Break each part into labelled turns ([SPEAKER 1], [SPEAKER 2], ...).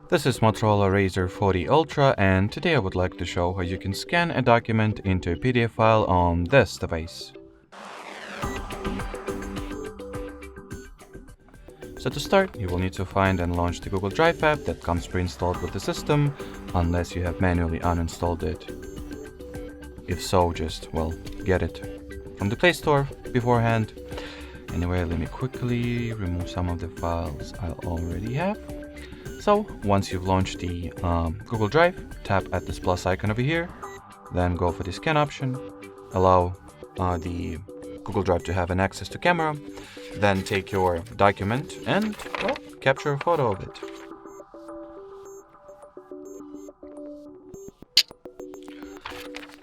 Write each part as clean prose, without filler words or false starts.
[SPEAKER 1] This is Motorola Razr 40 Ultra, and today I would like to show how you can scan a document into a PDF file on this device. So to start, you will need to find and launch the Google Drive app that comes pre-installed with the system, unless you have manually uninstalled it. If so, just, get it from the Play Store beforehand. Anyway, let me quickly remove some of the files I already have. So once you've launched the Google Drive, tap at this plus icon over here, then go for the scan option, allow the Google Drive to have an access to camera, then take your document and capture a photo of it.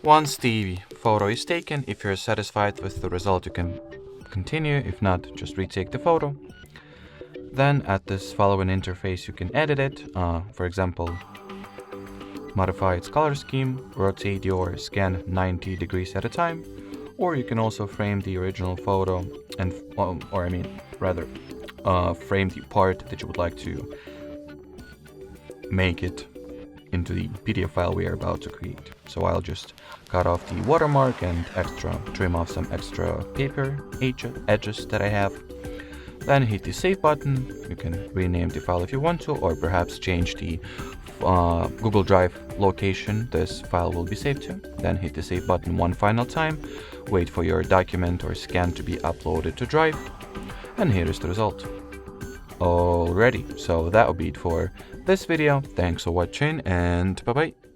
[SPEAKER 1] Once the photo is taken, if you're satisfied with the result, you can continue. If not, just retake the photo. Then at this following interface, you can edit it. For example, modify its color scheme, rotate your scan 90 degrees at a time, or you can also frame the original photo and, frame the part that you would like to make it into the PDF file we are about to create. So I'll just cut off the watermark and trim off some extra paper edges that I have. Then hit the save button. You can rename the file if you want to, or perhaps change the Google Drive location this file will be saved to. Then hit the save button one final time, wait for your document or scan to be uploaded to Drive, and here is the result. Alrighty, so that will be it for this video. Thanks for watching, and bye bye.